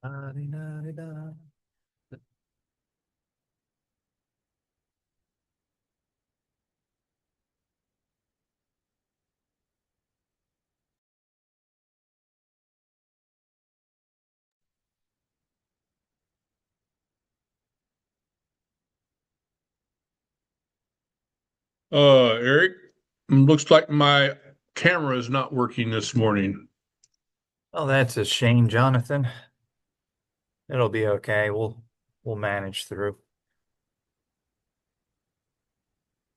Da-di-da-di-da. Eric, looks like my camera is not working this morning. Well, that's a shame, Jonathan. It'll be okay. We'll manage through.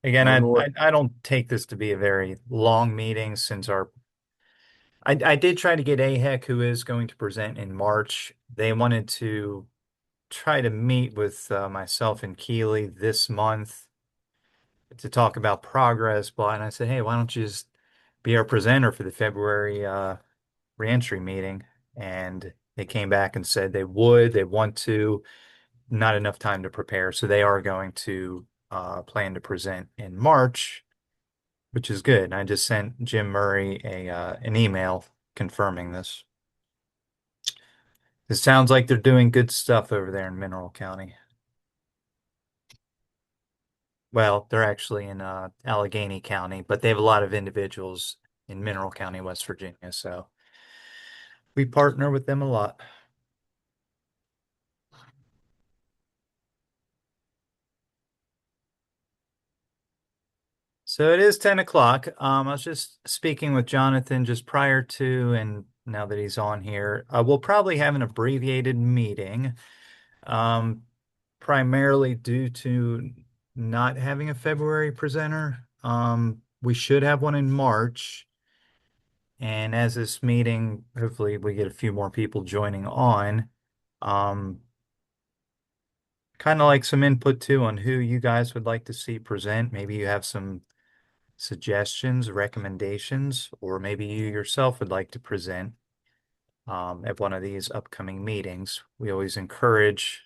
Again, I don't I, know what. I I don't take this to be a very long meeting since I did try to get AHEC, who is going to present in March. They wanted to try to meet with myself and Keely this month to talk about progress, but and I said, hey, why don't you just be our presenter for the February reentry meeting? And they came back and said they want to, not enough time to prepare. So they are going to plan to present in March, which is good. And I just sent Jim Murray an email confirming this. It sounds like they're doing good stuff over there in Mineral County. Well, they're actually in Allegheny County, but they have a lot of individuals in Mineral County, West Virginia. So we partner with them a lot. So it is 10 o'clock. I was just speaking with Jonathan just prior to, and now that he's on here, we'll probably have an abbreviated meeting, um, primarily due to not having a February presenter. We should have one in March. And as this meeting, hopefully we get a few more people joining on. Um, Kind of like some input too on who you guys would like to see present. Maybe you have some suggestions, recommendations, or maybe you yourself would like to present at one of these upcoming meetings. We always encourage,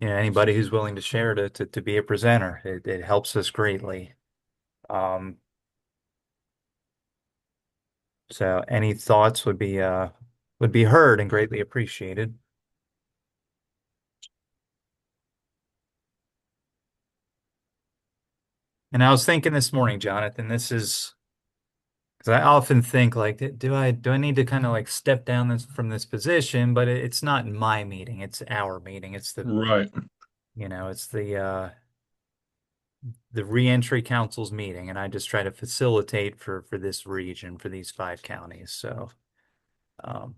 anybody who's willing to share to be a presenter. It helps us greatly. Um, so any thoughts would be heard and greatly appreciated. And I was thinking this morning, Jonathan, this is because I often think like, do I need to kind of like step down this from this position? But it's not my meeting; it's our meeting. Right. It's the reentry council's meeting, and I just try to facilitate for this region for these 5 counties. So, um,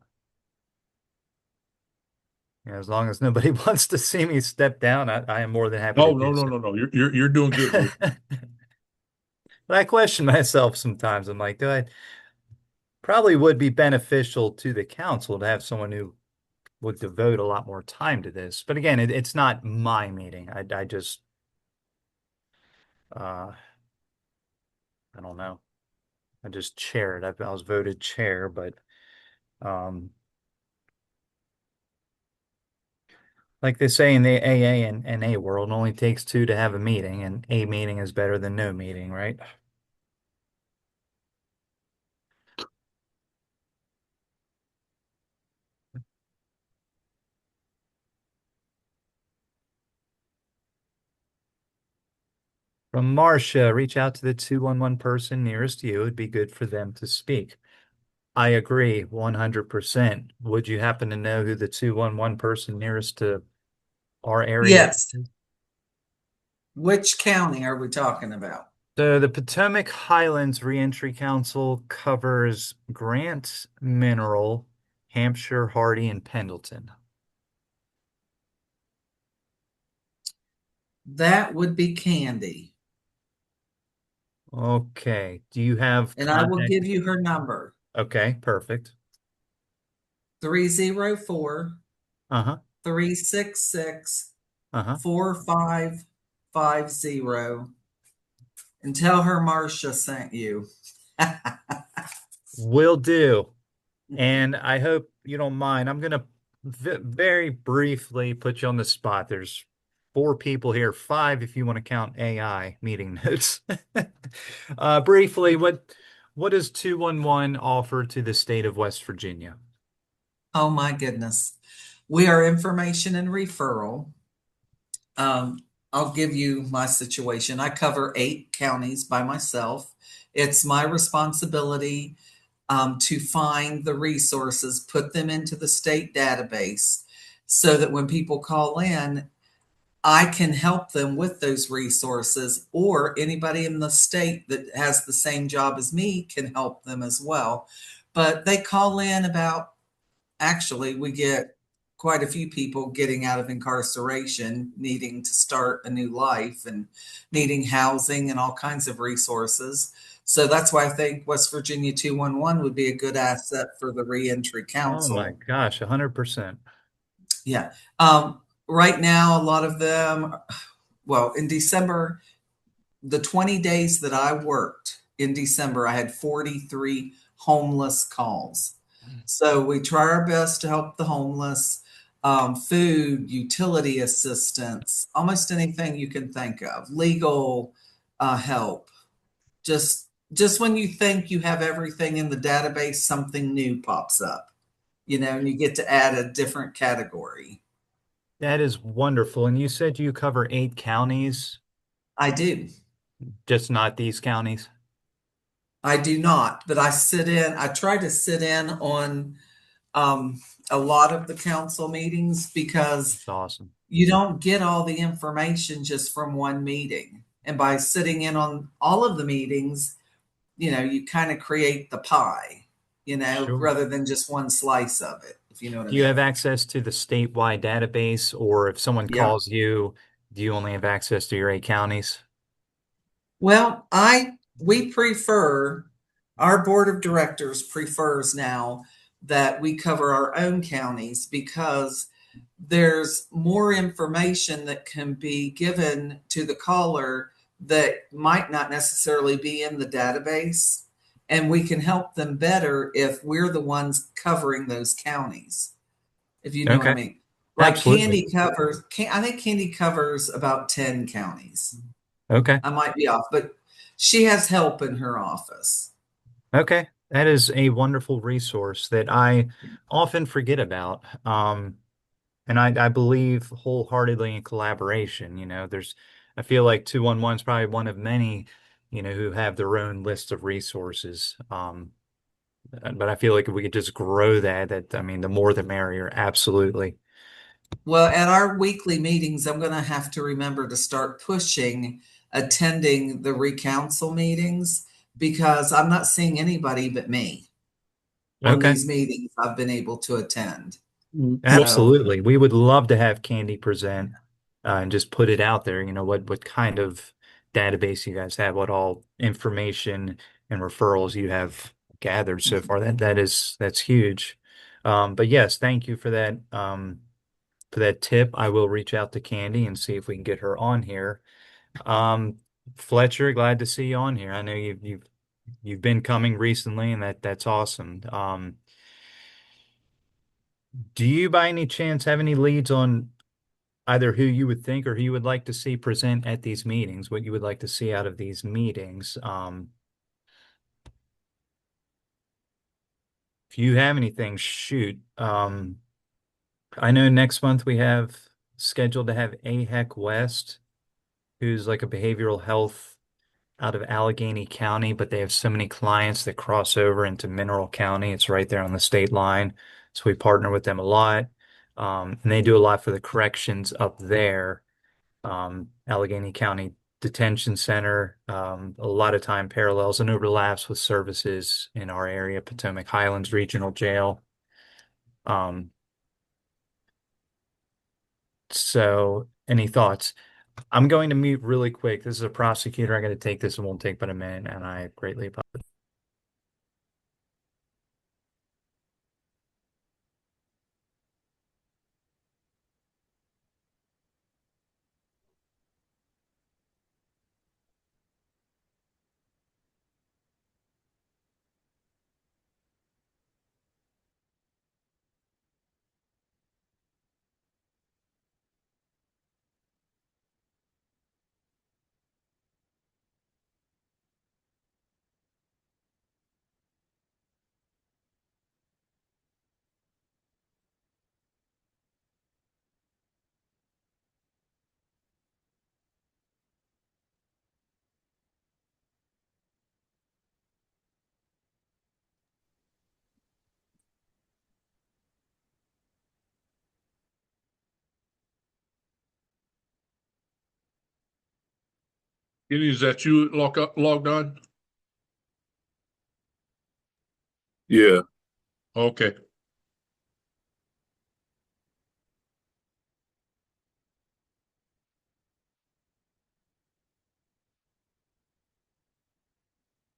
as long as nobody wants to see me step down, I am more than happy to Oh, do no, no, so. no, no. You're doing good, dude. But I question myself sometimes. I'm like, do I probably would be beneficial to the council to have someone who would devote a lot more time to this. But again, it's not my meeting. I just, uh, I don't know. I just chair it. I was voted chair, but um, like they say in the AA and A world, it only takes two to have a meeting, and a meeting is better than no meeting, right? From Marcia, reach out to the 211 person nearest you. It'd be good for them to speak. I agree 100%. Would you happen to know who the 211 person nearest to our area Yes. is? Which county are we talking about? So the Potomac Highlands Reentry Council covers Grant, Mineral, Hampshire, Hardy, and Pendleton. That would be Candy. Okay. Do you have And I will contact? give you her number Okay, perfect. 304 Uh-huh. 366 Uh-huh. 4550 and tell her Marcia sent you. Will do. And I hope you don't mind. I'm gonna very briefly put you on the spot. There's 4 people here, 5 if you want to count AI meeting notes. Briefly, what does 211 offer to the state of West Virginia? Oh my goodness. We are information and referral. Um, I'll give you my situation. I cover 8 counties by myself. It's my responsibility to find the resources, put them into the state database so that when people call in, I can help them with those resources, or anybody in the state that has the same job as me can help them as well. But they call in about, actually, we get quite a few people getting out of incarceration, needing to start a new life and needing housing and all kinds of resources. So that's why I think West Virginia 211 would be a good asset for the Reentry Oh my Council. gosh, 100%. Yeah. Right now, a lot of them, well, in December, the 20 days that I worked in December, I had 43 homeless calls. So we try our best to help the homeless, food, utility assistance, almost anything you can think of, legal help. Just when you think you have everything in the database, something new pops up, and you get to add a different category. That is wonderful. And you said you cover 8 counties, I do. just not these counties. I do not, but I try to sit in on um, a lot of the council meetings because That's awesome. you don't get all the information just from one meeting. And by sitting in on all of the meetings, you kind of create the pie, Sure. rather than just one slice of it, if you know what I Do you have mean. access to the statewide database, or if someone Yeah. calls you, do you only have access to your 8 counties? Well, we prefer, our board of directors prefers now that we cover our own counties because there's more information that can be given to the caller that might not necessarily be in the database. And we can help them better if we're the ones covering those counties, if you know what I Okay, mean. Like absolutely. I think Candy covers about 10 counties. Okay. I might be off, but she has help in her office. Okay. That is a wonderful resource that I often forget about. And I believe wholeheartedly in collaboration. I feel like 211 is probably one of many, who have their own list of resources. But I feel like if we could just grow I mean, the more the merrier. Absolutely. Well, at our weekly meetings, I'm going to have to remember to start pushing attending the recouncil meetings because I'm not seeing anybody but me on Okay. these meetings I've been able to attend. So, Absolutely. We would love to have Candy present and just put it out there, what kind of database you guys have, what all information and referrals you have gathered so far. That's huge. But yes, thank you for that tip. I will reach out to Candy and see if we can get her on here. Um, Fletcher, glad to see you on here. I know you've been coming recently, and that's awesome. Do you by any chance have any leads on either who you would think or who you would like to see present at these meetings, what you would like to see out of these meetings? If you have anything, shoot. I know next month we have scheduled to have AHEC West, who's like a behavioral health out of Allegheny County, but they have so many clients that cross over into Mineral County. It's right there on the state line. So we partner with them a lot. And they do a lot for the corrections up there. Allegheny County Detention Center. A lot of time parallels and overlaps with services in our area, Potomac Highlands Regional Jail. Um, so any thoughts? I'm going to mute really quick. This is a prosecutor. I got to take this. It won't take but a minute, and I greatly apologize. Kenny, is that you logged on? Yeah, Okay.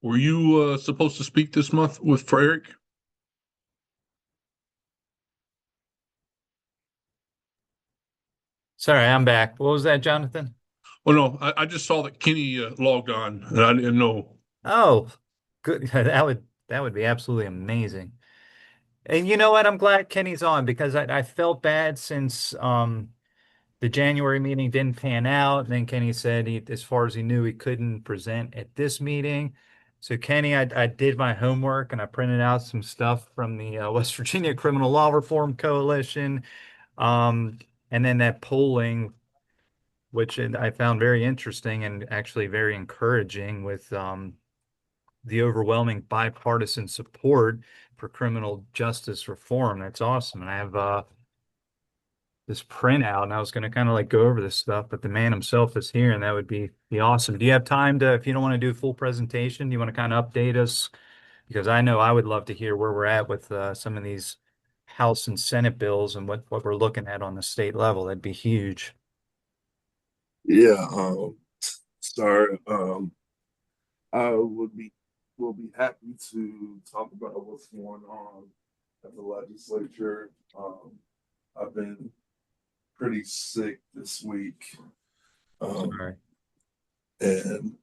Were you supposed to speak this month with for Eric? Sorry, I'm back. What was that, Jonathan? Oh no, I just saw that Kenny logged on, and I didn't know. Oh, good. That would be absolutely amazing. And you know what? I'm glad Kenny's on because I felt bad since the January meeting didn't pan out. And then Kenny said as far as he knew, he couldn't present at this meeting. So Kenny, I did my homework and I printed out some stuff from the West Virginia Criminal Law Reform Coalition. Um, and then that polling, which I found very interesting and actually very encouraging with the overwhelming bipartisan support for criminal justice reform. That's awesome. And I have this printout, and I was going to kind of like go over this stuff, but the man himself is here, and that would be awesome. Do you have time to, if you don't want to do a full presentation, do you want to kind of update us? Because I know I would love to hear where we're at with some of these House and Senate bills and what we're looking at on the state level. That'd be huge. yeah. Sorry. I will be happy to talk about what's going on at the legislature. I've been pretty sick this week, Sorry. and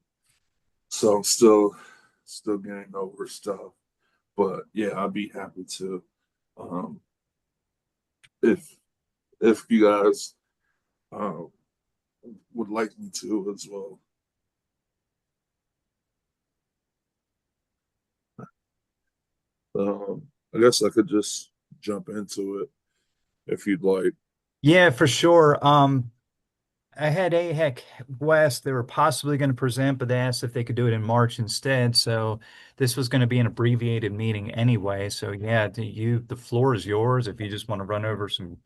so I'm still getting over stuff. But yeah, I'll be happy to, um, if you guys um, would like me to as well. I guess I could just jump into it if you'd like. Yeah, for sure. I had AHEC West. They were possibly going to present, but they asked if they could do it in March instead. So this was going to be an abbreviated meeting anyway. So yeah, the floor is yours. If you just want to run over some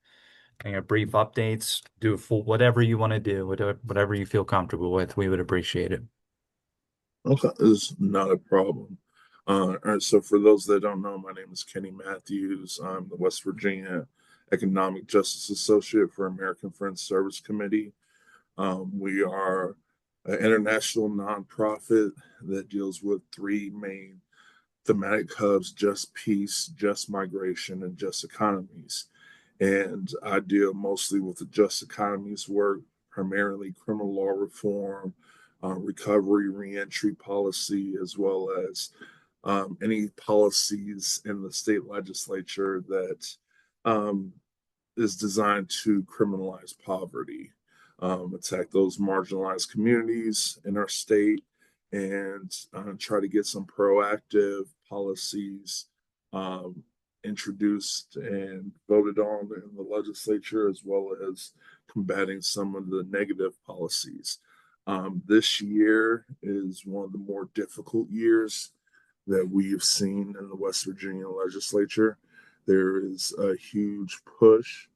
brief updates, do a full whatever you want to do, whatever you feel comfortable with, we would appreciate it. Okay, it's not a problem. All right, so for those that don't know, my name is Kenny Matthews. I'm the West Virginia Economic Justice Associate for American Friends Service Committee. We are an international nonprofit that deals with three main thematic hubs: just peace, just migration, and just economies. And I deal mostly with the just economies work, primarily criminal law reform, recovery, reentry policy, as well as any policies in the state legislature that um, is designed to criminalize poverty, attack those marginalized communities in our state, and try to get some proactive policies um, introduced and voted on in the legislature, as well as combating some of the negative policies. This year is one of the more difficult years that we've seen in the West Virginia legislature. There is a huge push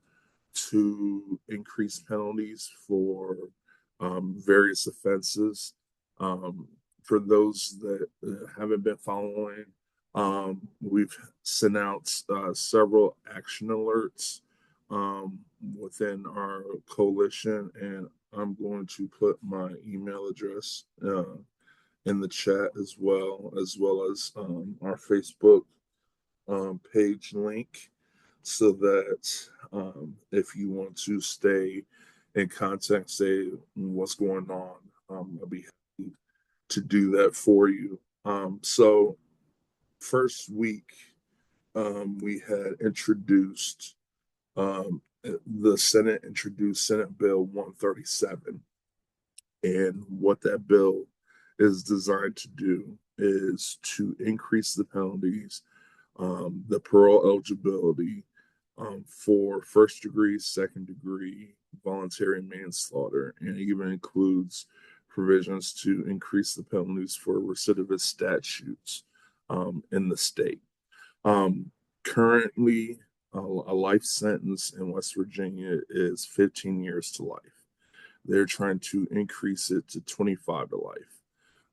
to increase penalties for various offenses. Um, for those that haven't been following, we've sent out several action alerts within our coalition, and I'm going to put my email address in the chat as well as our Facebook page link, so that if you want to stay in contact, say what's going on, I'll be happy to do that for you. So first week, we had introduced the Senate introduced Senate Bill 137, and what that bill is designed to do is to increase the penalties, the parole eligibility for first degree, second degree voluntary manslaughter, and it even includes provisions to increase the penalties for recidivist statutes in the state. Um, Currently, a life sentence in West Virginia is 15 years to life. they're trying to increase it to 25 to life.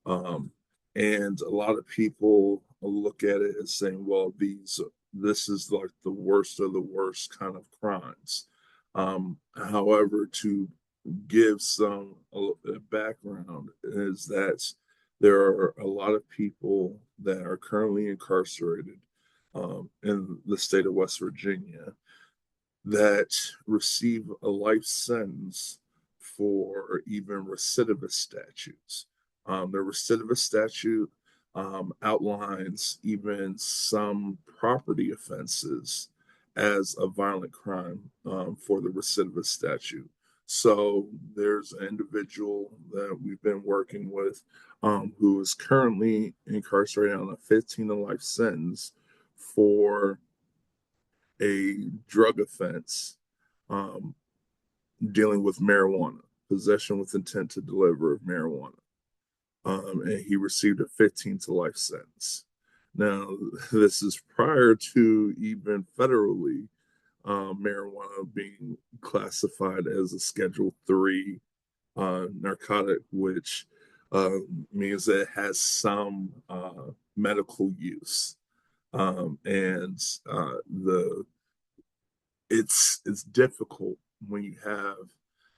Um, and a lot of people look at it as saying, well, this is like the worst of the worst kind of crimes. However, to give some background is that there are a lot of people that are currently incarcerated in the state of West Virginia that receive a life sentence for even recidivist statutes. The recidivist statute outlines even some property offenses as a violent crime for the recidivist statute. So there's an individual that we've been working with who is currently incarcerated on a 15 to life sentence for a drug offense um, dealing with marijuana, possession with intent to deliver of marijuana. And he received a 15 to life sentence. Now, this is prior to even federally marijuana being classified as a Schedule 3 narcotic, which means that it has some medical use. And the it's difficult when you have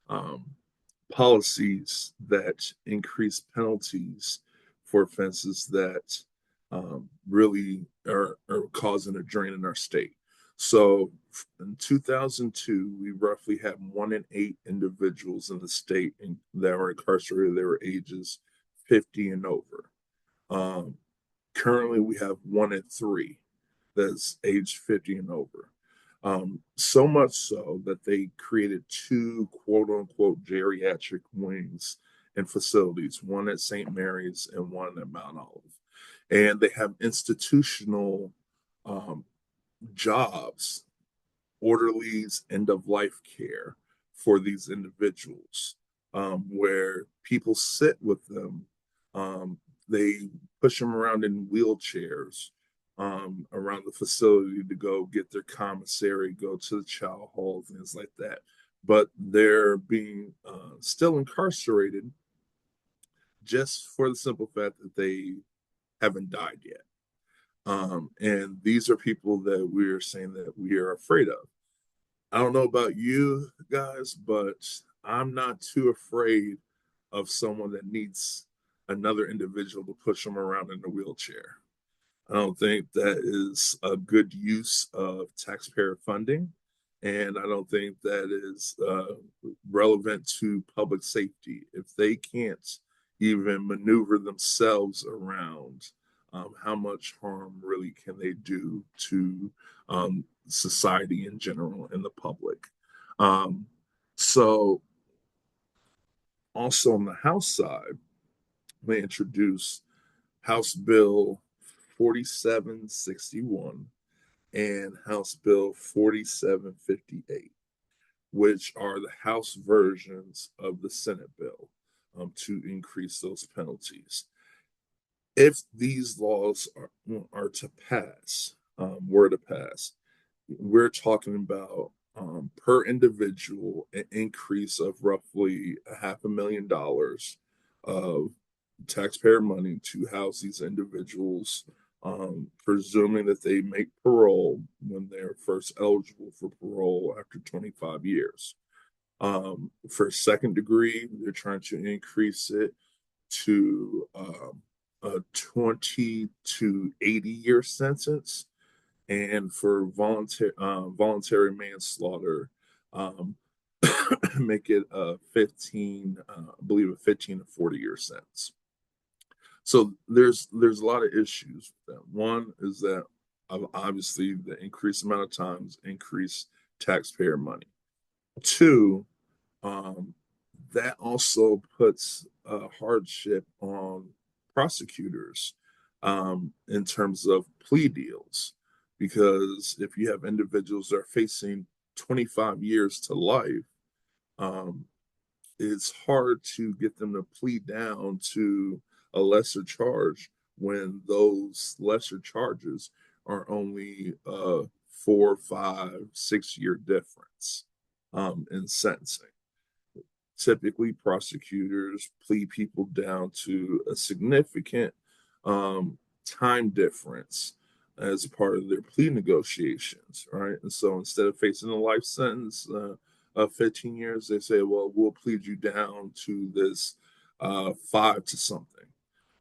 um, policies that increase penalties for offenses that really are causing a drain in our state. So in 2002, we roughly had 1 in 8 individuals in the state that were incarcerated. They were ages 50 and over. Um, Currently, we have 1 in 3 that's age 50 and over. So much so that they created 2 quote unquote geriatric wings and facilities, one at St. Mary's and one at Mount Olive. And they have institutional um, jobs, orderlies, end of life care for these individuals, where people sit with them. They push them around in wheelchairs around the facility to go get their commissary, go to the chow hall, things like that. But they're being still incarcerated just for the simple fact that they haven't died yet. And these are people that we are saying that we are afraid of. I don't know about you guys, but I'm not too afraid of someone that needs another individual to push them around in a wheelchair. I don't think that is a good use of taxpayer funding. And I don't think that is relevant to public safety. If they can't even maneuver themselves around, how much harm really can they do to society in general and the public? Um, so, also on the House side, they introduced House Bill 4761 and House Bill 4758, which are the House versions of the Senate bill to increase those penalties. If these laws are to pass, were to pass, we're talking about per individual an increase of roughly $500,000 of taxpayer money to house these individuals, presuming that they make parole when they're first eligible for parole after 25 years. For second degree, they're trying to increase it to a 20 to 80-year sentence. And for voluntary manslaughter, um, make it a 15, I believe a 15 to 40-year sentence. So there's a lot of issues with that. One is that obviously the increased amount of times increase taxpayer money. Two, um, that also puts a hardship on prosecutors in terms of plea deals, because if you have individuals that are facing 25 years to life, um, it's hard to get them to plead down to a lesser charge when those lesser charges are only 4, 5, 6 year difference in sentencing. typically prosecutors plead people down to a significant time difference as part of their plea negotiations, right? And so instead of facing a life sentence of 15 years, they say, well, we'll plead you down to this 5 to something.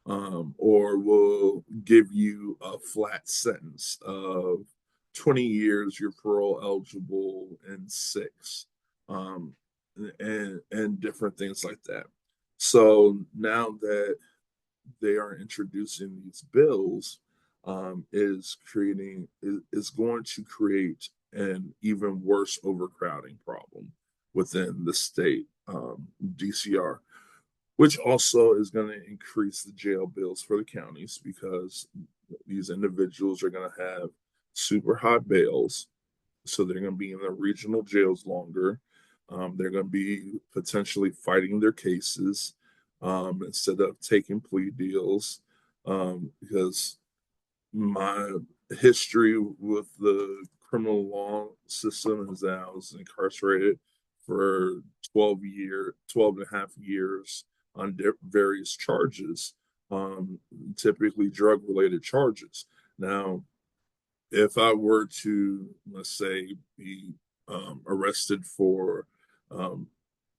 Or we'll give you a flat sentence of 20 years, you're parole eligible, and 6, and different things like that. So now that they are introducing these bills, is going to create an even worse overcrowding problem within the state DCR, which also is going to increase the jail bills for the counties because these individuals are going to have super high bails. So they're going to be in the regional jails longer. They're going to be potentially fighting their cases instead of taking plea deals, because my history with the criminal law system is that I was incarcerated for 12 and a half years on various charges, typically drug related charges. Now, if I were to, let's say, be arrested for um,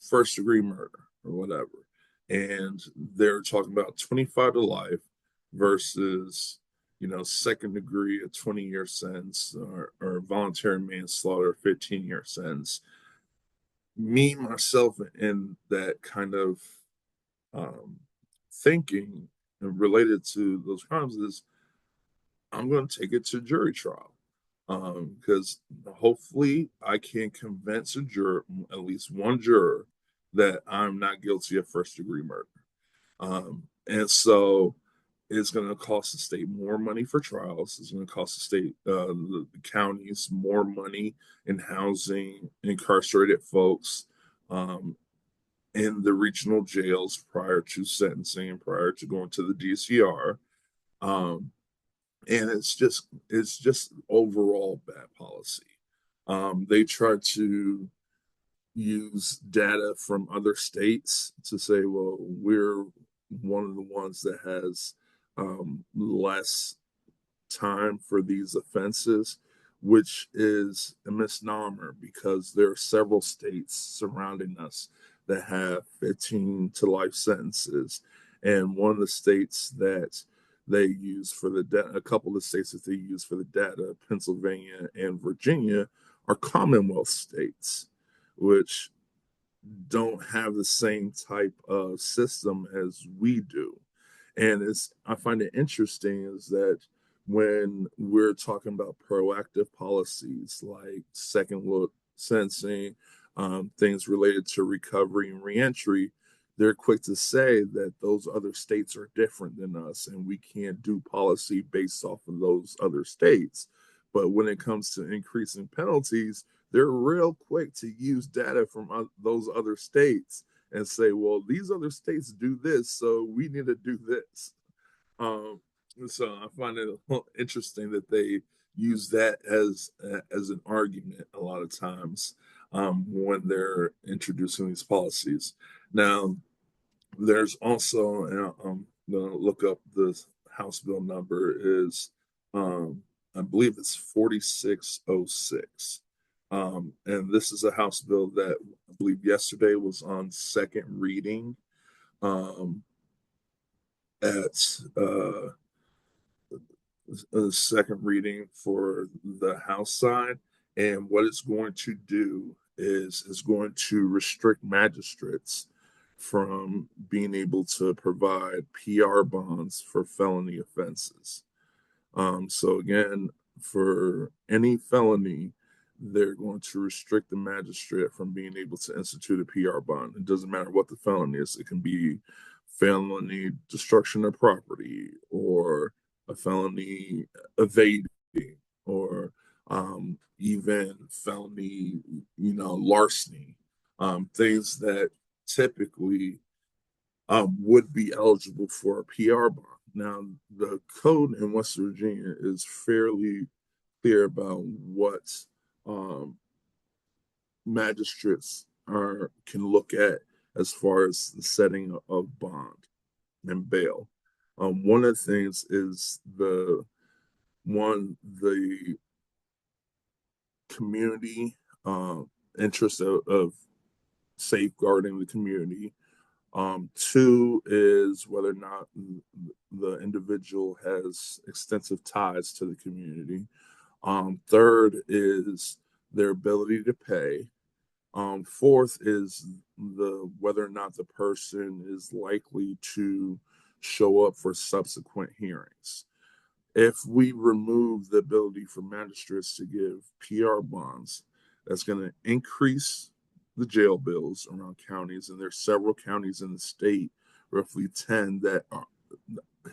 first degree murder or whatever, and they're talking about 25 to life versus, second degree, a 20-year sentence, or voluntary manslaughter, 15-year sentence. Me, myself, in that kind of um, thinking related to those crimes is I'm going to take it to jury trial, because hopefully I can convince a juror, at least one juror, that I'm not guilty of first degree murder. And so it's going to cost the state more money for trials. It's going to cost the state, the counties, more money in housing incarcerated folks in the regional jails prior to sentencing and prior to going to the DCR. And it's just overall bad policy. They try to use data from other states to say, well, we're one of the ones that has less time for these offenses, which is a misnomer because there are several states surrounding us that have 15 to life sentences. And one of the states that they use for the data, a couple of states that they use for the data, Pennsylvania and Virginia, are Commonwealth states, which don't have the same type of system as we do. And I find it interesting is that when we're talking about proactive policies like second look sentencing, things related to recovery and reentry, they're quick to say that those other states are different than us and we can't do policy based off of those other states. But when it comes to increasing penalties, they're real quick to use data from those other states and say, well, these other states do this, so we need to do this. Um, so I find it interesting that they use that as an argument a lot of times when they're introducing these policies. Now, there's also, and I'm going to look up the House bill number is, I believe it's 4606. And this is a House bill that I believe yesterday was on second reading at the second reading for the House side. And what it's going to do is going to restrict magistrates from being able to provide PR bonds for felony offenses. So again, for any felony, they're going to restrict the magistrate from being able to institute a PR bond. It doesn't matter what the felony is. It can be felony destruction of property or a felony evading or even felony, larceny, things that typically would be eligible for a PR bond. Now, the code in West Virginia is fairly clear about what magistrates can look at as far as the setting of bond and bail. One of the things is the community interest of safeguarding the community. Two is whether or not the individual has extensive ties to the community. Third is their ability to pay. Fourth is the whether or not the person is likely to show up for subsequent hearings. If we remove the ability for magistrates to give PR bonds, that's going to increase the jail bills around counties, and there's several counties in the state, roughly 10, that are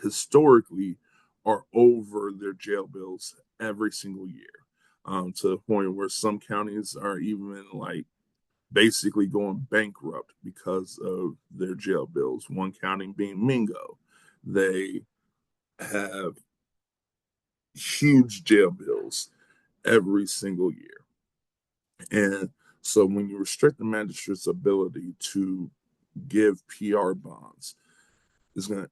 historically are over their jail bills every single year, to the point where some counties are even like basically going bankrupt because of their jail bills. One county being Mingo, they have huge jail bills every single year. And so when you restrict the magistrate's ability to give PR bonds, it's going to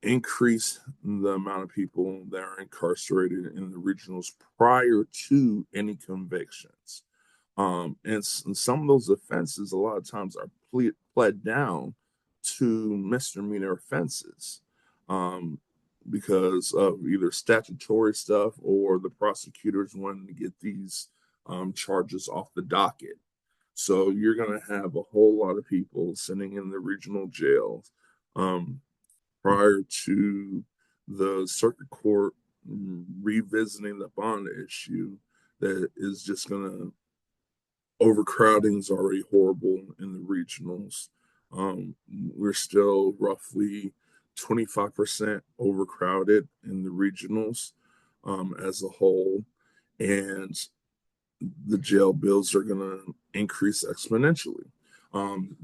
increase the amount of people that are incarcerated in the regionals prior to any convictions. And some of those offenses, a lot of times, are pled down to misdemeanor offenses, um, because of either statutory stuff or the prosecutors wanting to get these charges off the docket. So you're going to have a whole lot of people sitting in the regional jails, um, prior to the circuit court revisiting the bond issue, that is just going to overcrowding is already horrible in the regionals. We're still roughly 25% overcrowded in the regionals, as a whole, and the jail bills are going to increase exponentially. Um,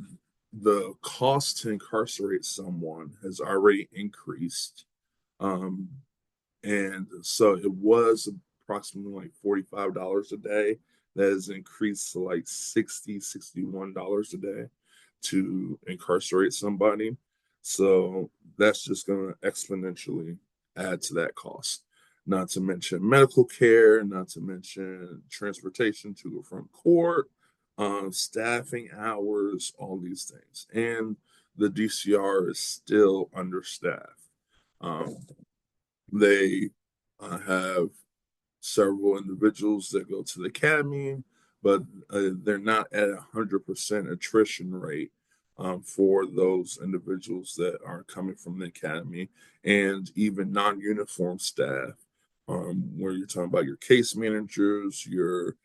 the cost to incarcerate someone has already increased. Um, and so it was approximately like $45 a day. That has increased to like $61 a day to incarcerate somebody. So that's just going to exponentially add to that cost. Not to mention medical care, not to mention transportation to or from court, staffing hours, all these things. And the DCR is still understaffed. Um, they have several individuals that go to the academy, but they're not at 100% attrition rate, for those individuals that are coming from the academy, and even non-uniform staff, where you're talking about your case managers, your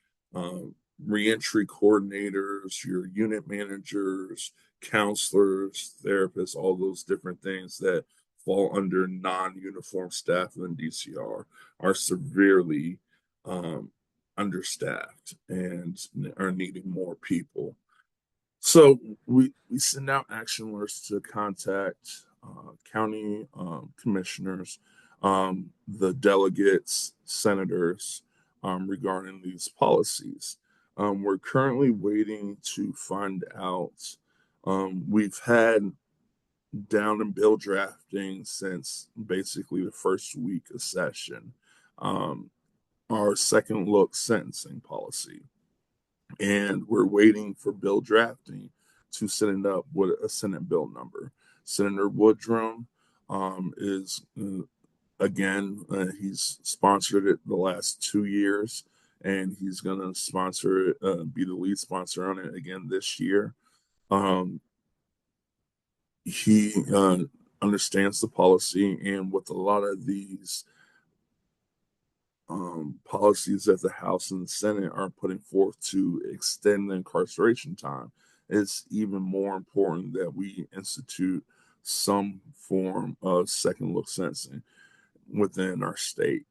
reentry coordinators, your unit managers, counselors, therapists, all those different things that fall under non-uniform staff in DCR are severely understaffed and are needing more people. So we send out action alerts to contact county commissioners, the delegates, senators, regarding these policies. We're currently waiting to find out. We've had down and bill drafting since basically the first week of session, um, our second look sentencing policy. And we're waiting for bill drafting to send it up with a Senate bill number. Senator Woodrum is, again, he's sponsored it the last 2 years, and he's going to sponsor it, be the lead sponsor on it again this year. Um, he understands the policy, and with a lot of these policies that the House and the Senate are putting forth to extend the incarceration time, it's even more important that we institute some form of second look sentencing within our state.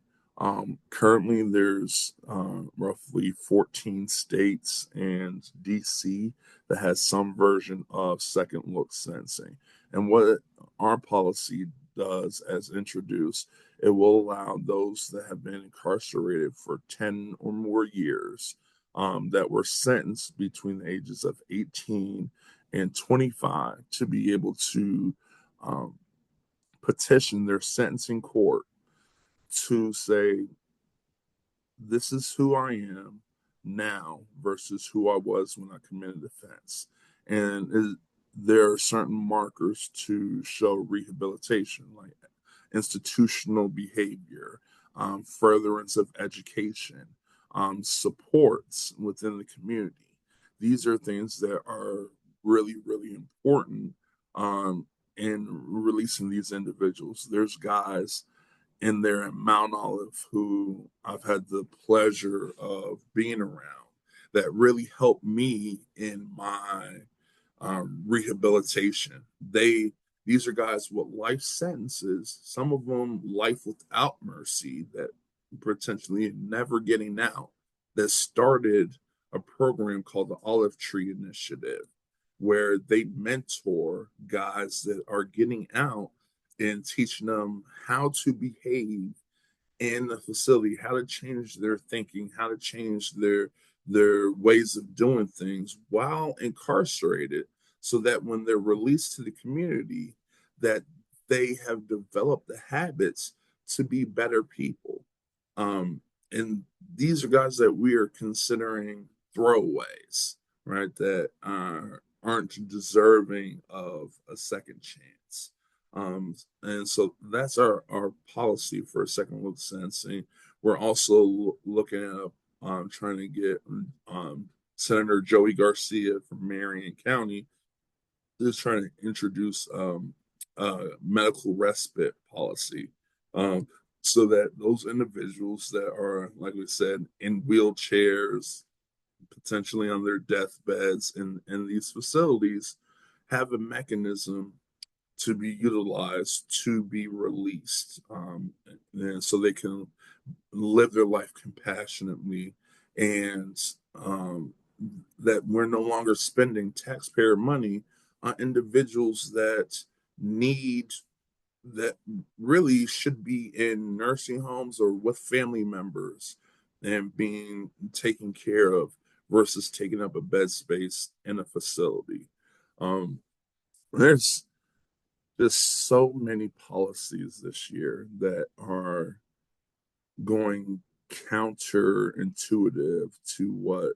Currently, there's roughly 14 states and DC that has some version of second look sentencing. And what our policy does, as introduced, it will allow those that have been incarcerated for 10 or more years, that were sentenced between the ages of 18 and 25 to be able to um, petition their sentencing court to say, this is who I am now versus who I was when I committed the offense. There are certain markers to show rehabilitation, like institutional behavior, furtherance of education, supports within the community. These are things that are really, really important in releasing these individuals. There's guys in there in Mount Olive who I've had the pleasure of being around that really helped me in my rehabilitation. These are guys with life sentences, some of them life without mercy, that potentially never getting out, that started a program called the Olive Tree Initiative, where they mentor guys that are getting out and teaching them how to behave in the facility, how to change their thinking, how to change their ways of doing things while incarcerated, so that when they're released to the community, that they have developed the habits to be better people. And these are guys that we are considering throwaways, right? That aren't deserving of a second chance. And so that's our policy for a second look sentencing. We're also looking at trying to get Senator Joey Garcia from Marion County is trying to introduce medical respite policy, so that those individuals that are, like we said, in wheelchairs, potentially on their deathbeds in these facilities, have a mechanism to be utilized to be released, and so they can live their life compassionately, and that we're no longer spending taxpayer money on individuals that need that really should be in nursing homes or with family members and being taken care of versus taking up a bed space in a facility. There's just so many policies this year that are going counterintuitive to what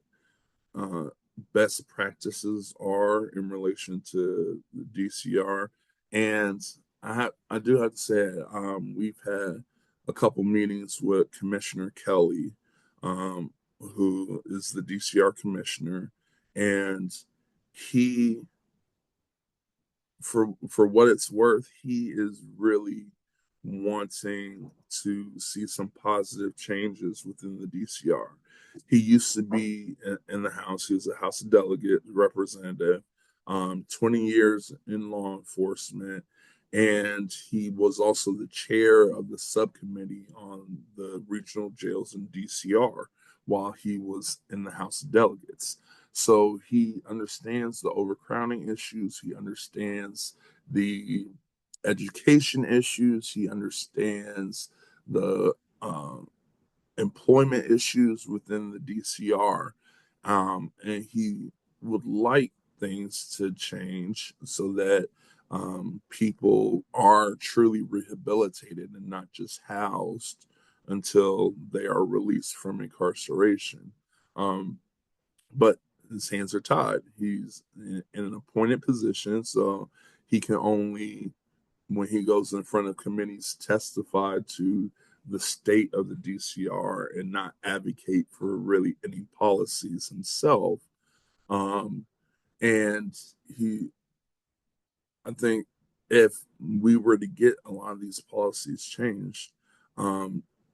uh, best practices are in relation to the DCR. And I do have to say, we've had a couple meetings with Commissioner Kelly, who is the DCR commissioner, and he, for what it's worth, he is really wanting to see some positive changes within the DCR. He used to be in the House. He was a House delegate representative, 20 years in law enforcement, and he was also the chair of the subcommittee on the regional jails in DCR while he was in the House of Delegates. So he understands the overcrowding issues. He understands the education issues. He understands the employment issues within the DCR. And he would like things to change so that people are truly rehabilitated and not just housed until they are released from incarceration. But his hands are tied. He's in an appointed position, so he can only, when he goes in front of committees, testify to the state of the DCR and not advocate for really any policies himself. Um, and he, I think, if we were to get a lot of these policies changed,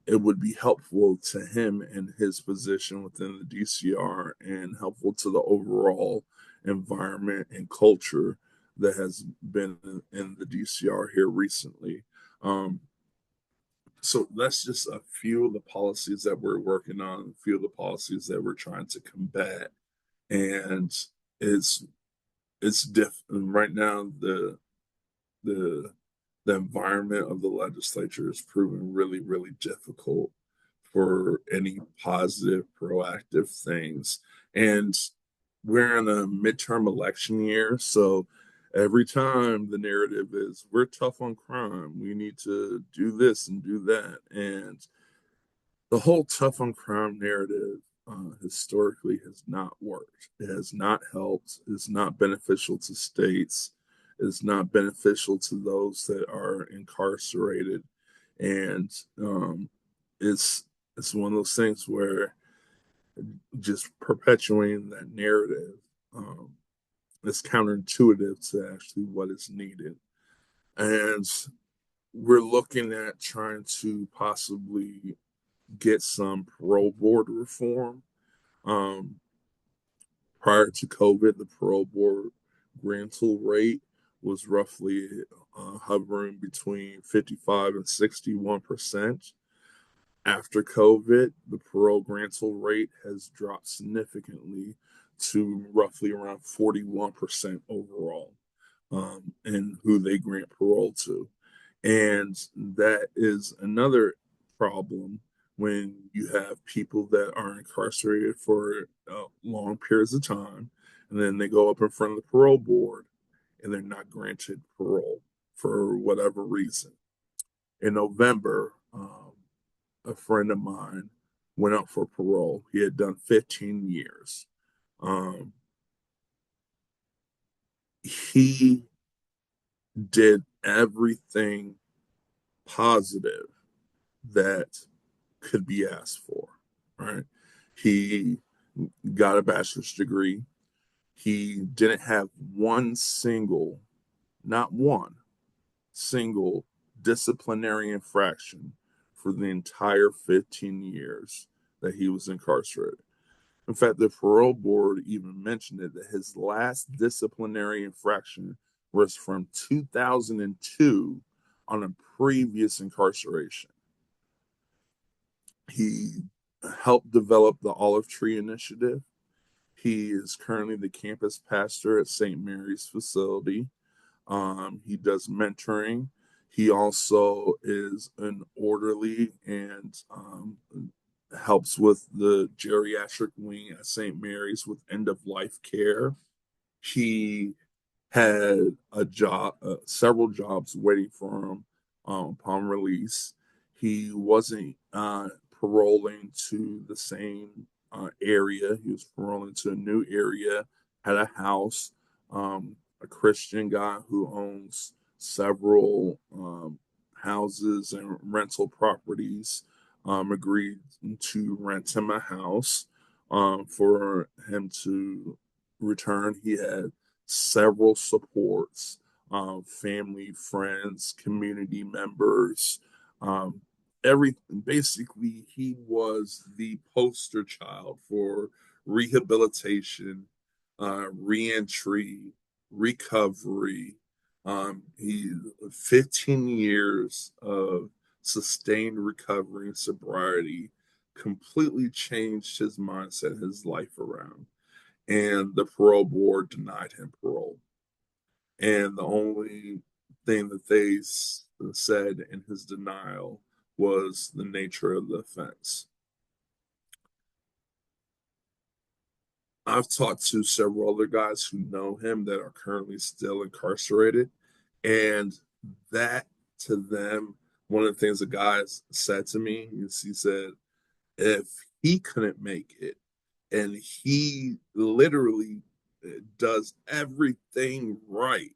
it would be helpful to him and his position within the DCR and helpful to the overall environment and culture that has been in the DCR here recently. So that's just a few of the policies that we're working on, a few of the policies that we're trying to combat. And it's different right now. The the environment of the legislature is proving really, really difficult for any positive, proactive things. And we're in a midterm election year, so every time the narrative is we're tough on crime, we need to do this and do that, and the whole tough on crime narrative historically has not worked. It has not helped. It's not beneficial to states. It's not beneficial to those that are incarcerated, and um, it's it's one of those things where just perpetuating that narrative um, is counterintuitive to actually what is needed. And we're looking at trying to possibly get some parole board reform. Um, Prior to COVID, the parole board grantal rate was roughly hovering between 55 and 61%. After COVID, the parole grantal rate has dropped significantly to roughly around 41% overall in who they grant parole to. And that is another problem when you have people that are incarcerated for long periods of time, and then they go up in front of the parole board and they're not granted parole for whatever reason. In November, a friend of mine went up for parole. He had done 15 years. Um, he did everything positive that could be asked for, right? He got a bachelor's degree. He didn't have one single, not one single disciplinary infraction for the entire 15 years that he was incarcerated. In fact, the parole board even mentioned it that his last disciplinary infraction was from 2002 on a previous incarceration. He helped develop the Olive Tree Initiative. He is currently the campus pastor at St. Mary's facility. He does mentoring. He also is an orderly and helps with the geriatric wing at St. Mary's with end of life care. He had a job, several jobs waiting for him upon release. He wasn't paroling to the same area. He was paroling to a new area, had a house, a Christian guy who owns several houses and rental properties agreed to rent him a house for him to return. He had several supports, family, friends, community members, um, every basically he was the poster child for rehabilitation, reentry, recovery. He 15 years of sustained recovery and sobriety completely changed his mindset, his life around, and the parole board denied him parole. And the only thing that they said in his denial was the nature of the offense. I've talked to several other guys who know him that are currently still incarcerated, and that to them, one of the things the guys said to me is he said, if he couldn't make it, and he literally does everything right,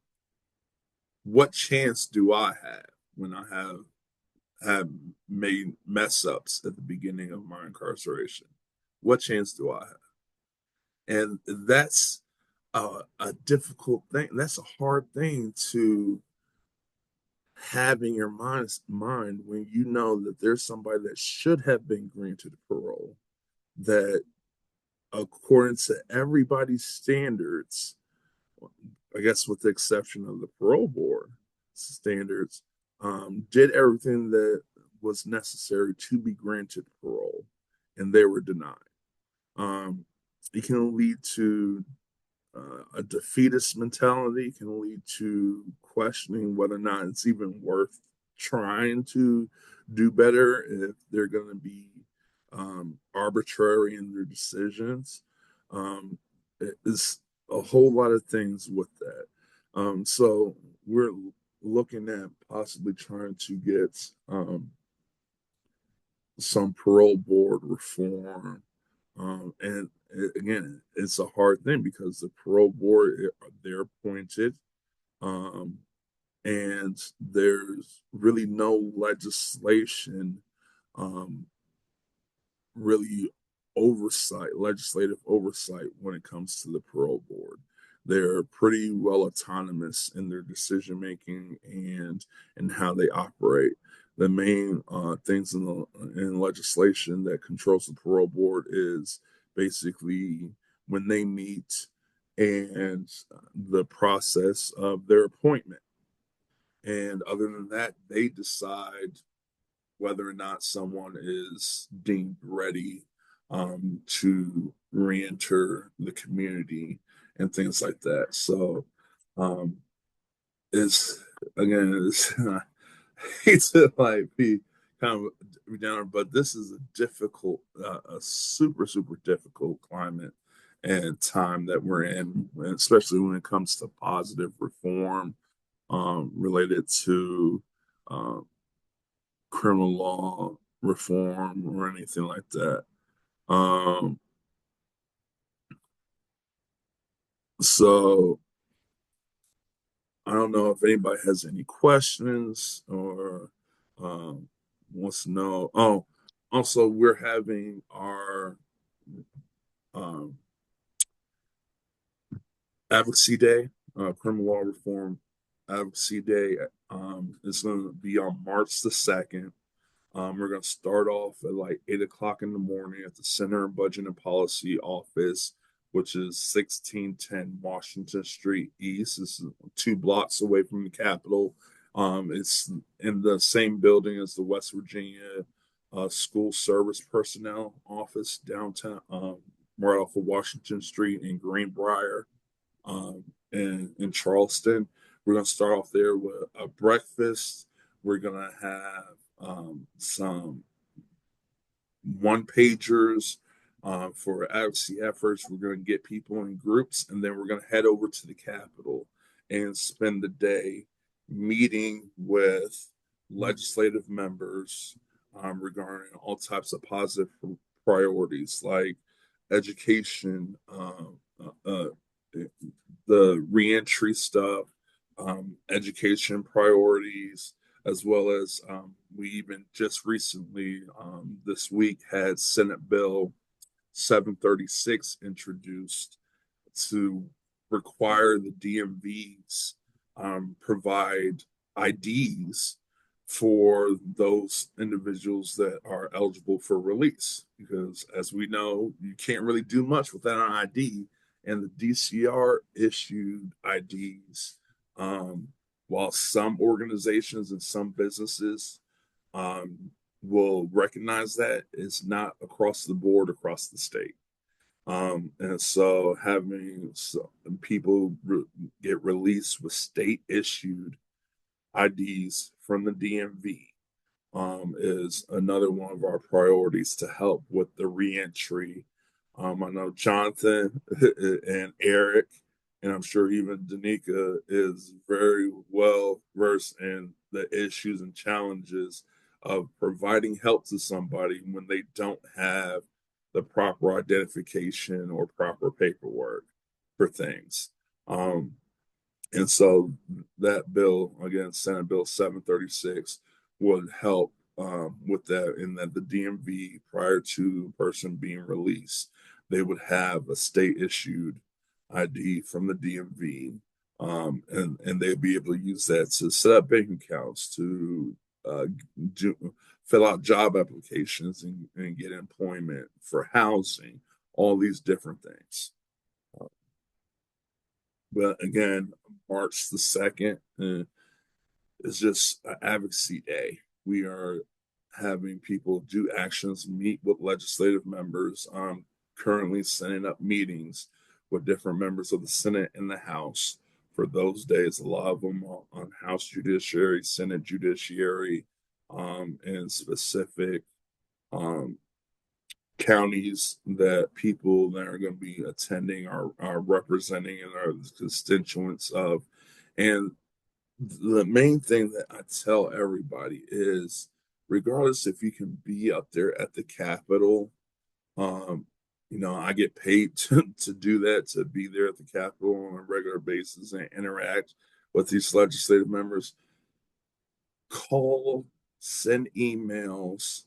what chance do I have when I have made mess ups at the beginning of my incarceration? What chance do I have? And that's a difficult thing. That's a hard thing to have in your mind when you know that there's somebody that should have been granted parole that, according to everybody's standards, I guess with the exception of the parole board standards, did everything that was necessary to be granted parole, and they were denied. It can lead to a defeatist mentality, can lead to questioning whether or not it's even worth trying to do better if they're going to be arbitrary in their decisions. it's a whole lot of things with that. So we're looking at possibly trying to get some parole board reform. And again, it's a hard thing because the parole board, they're appointed, um, and there's really no legislation, um, really legislative oversight when it comes to the parole board. They're pretty well autonomous in their decision making and how they operate. The main things in legislation that controls the parole board is basically when they meet and the process of their appointment. And other than that, they decide whether or not someone is deemed ready to reenter the community and things like that. So um, it's again, it's, I hate to like be kind of down, but this is a difficult, a super difficult climate and time that we're in, especially when it comes to positive reform related to um, criminal law reform or anything like that. Um, so I don't know if anybody has any questions or wants to know. Oh, also we're having our um, advocacy day, criminal law reform advocacy day. It's going to be on March the 2nd. We're going to start off at like 8 o'clock in the morning at the Center of Budget and Policy Office, which is 1610 Washington Street East. It's 2 blocks away from the Capitol. It's in the same building as the West Virginia School Service Personnel Office downtown, right off of Washington Street in Greenbrier, um, in Charleston. We're going to start off there with a breakfast. We're going to have some one pagers for advocacy efforts. We're going to get people in groups, and then we're going to head over to the Capitol and spend the day meeting with legislative members regarding all types of positive priorities like education, the reentry stuff, education priorities, as well as we even just recently this week had Senate Bill 736 introduced to require the DMVs provide IDs for those individuals that are eligible for release. Because as we know, you can't really do much without an ID, and the DCR issued IDs. Um, while some organizations and some businesses um, will recognize that, it's not across the board across the state. And so having people get released with state issued IDs from the DMV is another one of our priorities to help with the reentry. I know Jonathan and Eric, and I'm sure even Danica is very well versed in the issues and challenges of providing help to somebody when they don't have the proper identification or proper paperwork for things. Um, and so that bill, again, Senate Bill 736, would help with that, in that the DMV, prior to the person being released, they would have a state issued ID from the DMV, and they'd be able to use that to set up bank accounts, to uh, fill out job applications and get employment, for housing, all these different things. But again, March the 2nd is just an advocacy day. We are having people do actions, meet with legislative members. Currently setting up meetings with different members of the Senate and the House for those days. A lot of them on House Judiciary, Senate Judiciary, and specific um, counties that people that are going to be attending are representing and are the constituents of. And the main thing that I tell everybody is, regardless if you can be up there at the Capitol, um, I get paid to do that, to be there at the Capitol on a regular basis and interact with these legislative members. Call, send emails,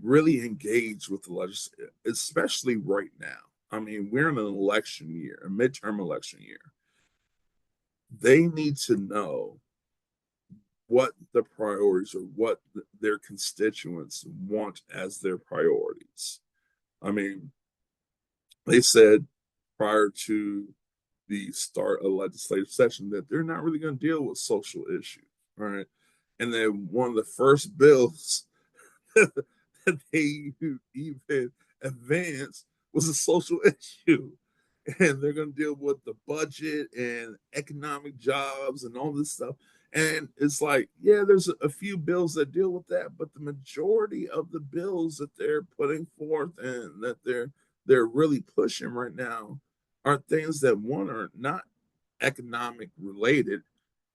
really engage with the legislature, especially right now. I mean, we're in an election year, a midterm election year. They need to know what the priorities or what their constituents want as their priorities. I mean, they said prior to the start of legislative session that they're not really going to deal with social issues, right? And then one of the first bills that they even advanced was a social issue. And they're going to deal with the budget and economic jobs and all this stuff. And it's like, yeah, there's a few bills that deal with that, but the majority of the bills that they're putting forth and that they're really pushing right now are things that, one, are not economic related,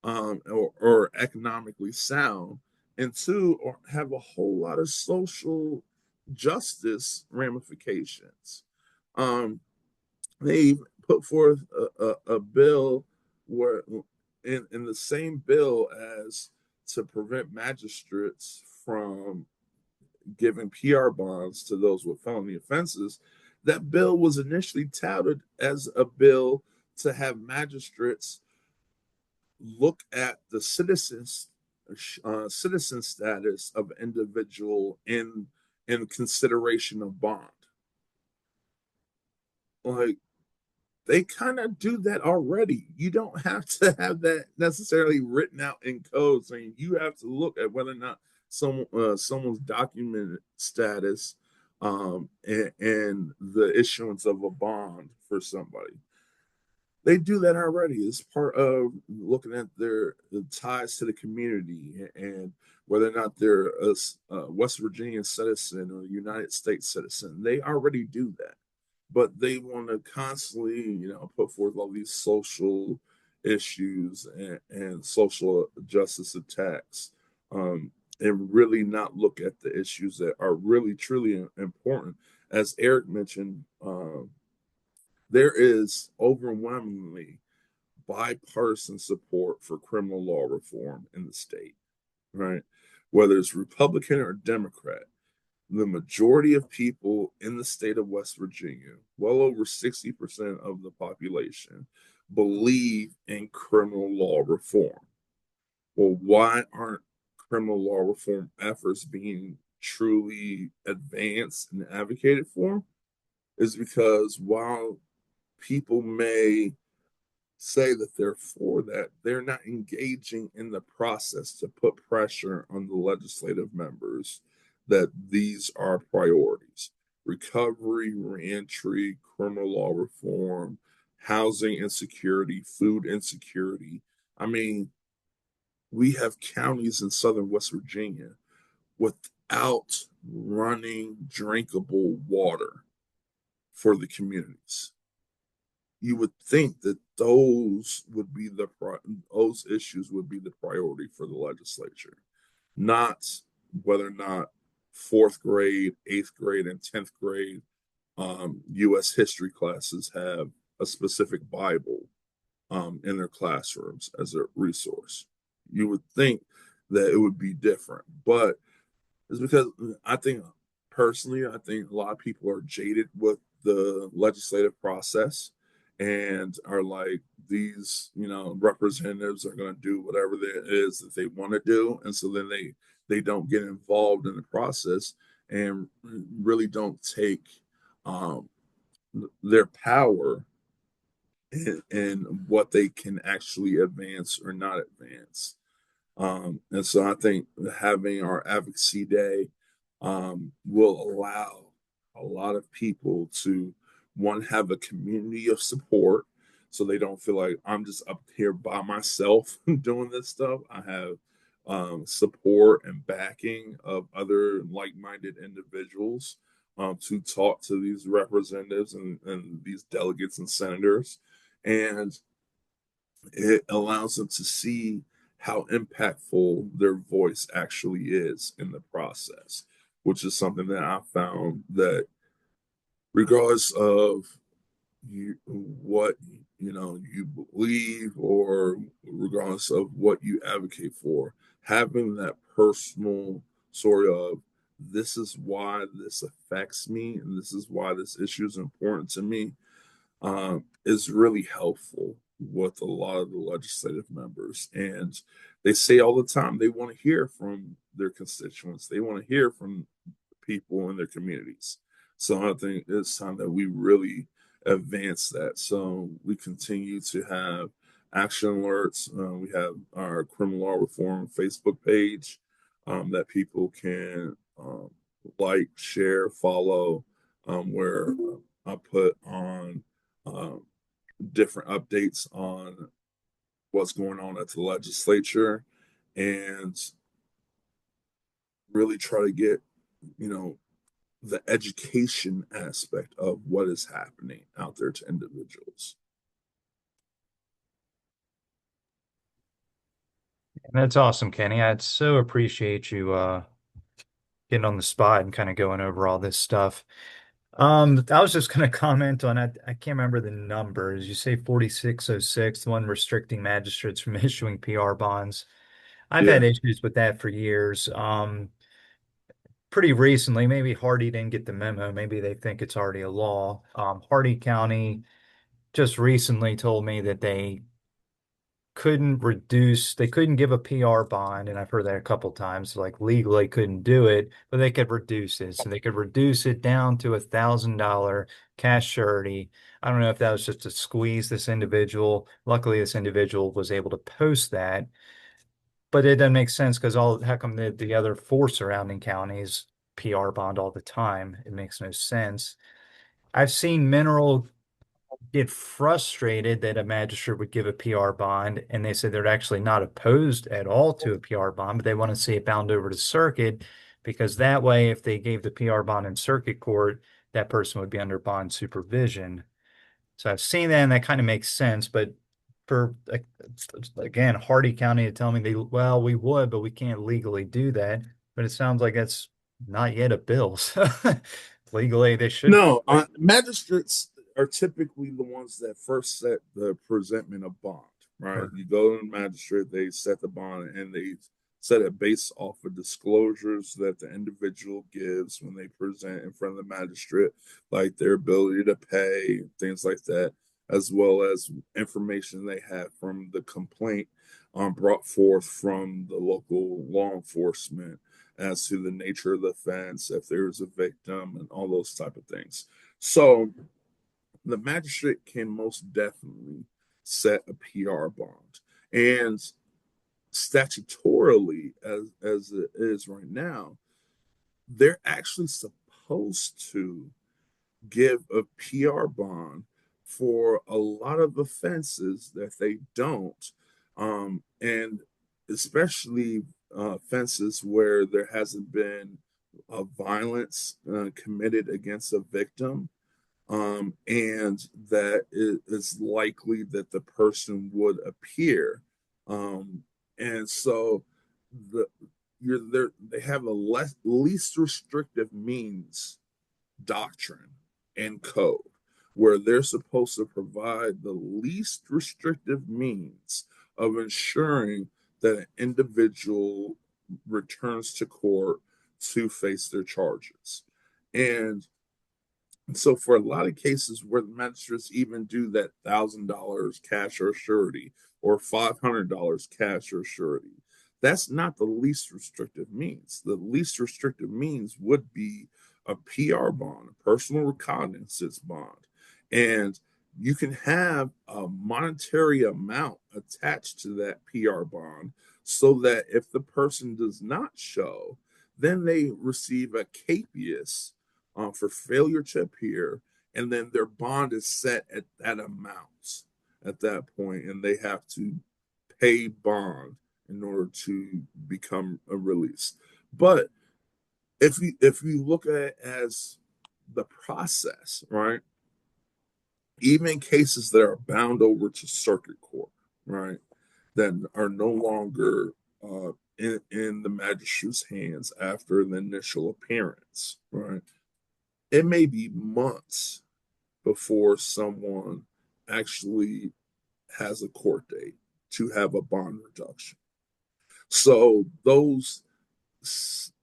or economically sound, and two, or have a whole lot of social justice ramifications. Um, they put forth a bill where, in the same bill as to prevent magistrates from giving PR bonds to those with felony offenses, that bill was initially touted as a bill to have magistrates look at the citizen status of individual in consideration of bond. Like, they kind of do that already. You don't have to have that necessarily written out in code saying you have to look at whether or not someone's documented status, and the issuance of a bond for somebody. They do that already as part of looking at their ties to the community and whether or not they're a West Virginia citizen or a United States citizen. They already do that, but they want to constantly, put forth all these social issues and social justice attacks, and really not look at the issues that are really truly important. As Eric mentioned, there is overwhelmingly bipartisan support for criminal law reform in the state, right? Whether it's Republican or Democrat, the majority of people in the state of West Virginia, well over 60% of the population, believe in criminal law reform. Well, why aren't criminal law reform efforts being truly advanced and advocated for? Is because while people may say that they're for that, they're not engaging in the process to put pressure on the legislative members that these are priorities. Recovery, reentry, criminal law reform, housing insecurity, food insecurity. I mean, we have counties in southern West Virginia without running drinkable water for the communities. You would think that those issues would be the priority for the legislature, not whether or not fourth grade, eighth grade, and 10th grade U.S. history classes have a specific Bible in their classrooms as a resource. You would think that it would be different, but it's because I think personally, I think a lot of people are jaded with the legislative process and are like, these, representatives are going to do whatever it is that they want to do, and so then they don't get involved in the process and really don't take um, their power in what they can actually advance or not advance. And so I think having our advocacy day will allow a lot of people to, one, have a community of support so they don't feel like I'm just up here by myself doing this stuff. I have support and backing of other like minded individuals to talk to these representatives and these delegates and senators. And it allows them to see how impactful their voice actually is in the process, which is something that I found that regardless of what you believe, or regardless of what you advocate for, having that personal sort of, this is why this affects me and this is why this issue is important to me, is really helpful with a lot of the legislative members. And they say all the time they want to hear from their constituents, they want to hear from people in their communities. So I think it's time that we really advance that. So we continue to have action alerts. We have our criminal law reform Facebook page that people can like, share, follow, where I put on um, different updates on what's going on at the legislature, and really try to get, you know, the education aspect of what is happening out there to individuals. That's awesome, Kenny. I'd so appreciate you getting on the spot and kind of going over all this stuff. I was just going to comment on it. I can't remember the numbers. You say 4606, the one restricting magistrates from issuing PR bonds. I've Yeah. had issues with that for years. Pretty recently, maybe Hardy didn't get the memo. Maybe they think it's already a law. Hardy County just recently told me that they couldn't give a PR bond, and I've heard that a couple times, like legally couldn't do it, but they could reduce it. So they could reduce it down to $1,000 cash surety. I don't know if that was just to squeeze this individual. Luckily, this individual was able to post that, but it doesn't make sense because how come the other four surrounding counties PR bond all the time? It makes no sense. I've seen Mineral get frustrated that a magistrate would give a PR bond, and they said they're actually not opposed at all to a PR bond, but they want to see it bound over to circuit because that way, if they gave the PR bond in circuit court, that person would be under bond supervision. So I've seen that, and that kind of makes sense. But for again, Hardy County to tell me well, we would, but we can't legally do that. But it sounds like that's not yet a bill. So legally, they should. No, magistrates are typically the ones that first set the presentment of bond, right? You go to the magistrate, they set the bond, and they set it based off of disclosures that the individual gives when they present in front of the magistrate, like their ability to pay, things like that, as well as information they have from the complaint brought forth from the local law enforcement as to the nature of the offense, if there's a victim, and all those type of things. So the magistrate can most definitely set a PR bond. And statutorily, as it is right now, they're actually supposed to give a PR bond for a lot of offenses that they don't. And especially offenses where there hasn't been violence committed against a victim, and that it is likely that the person would appear. And so the you're there, they have a least restrictive means doctrine and code, where they're supposed to provide the least restrictive means of ensuring that an individual returns to court to face their charges. And so, for a lot of cases where the magistrates even do that $1,000 cash or surety or $500 cash or surety, that's not the least restrictive means. The least restrictive means would be a PR bond, a personal recognizance bond. And you can have a monetary amount attached to that PR bond so that if the person does not show, then they receive a capias for failure to appear, and then their bond is set at that amount at that point, and they have to pay bond in order to become a release. But if you look at it as the process, right? Even cases that are bound over to circuit court, right, that are no longer in the magistrate's hands after the initial appearance, right? It may be months before someone actually has a court date to have a bond reduction. So those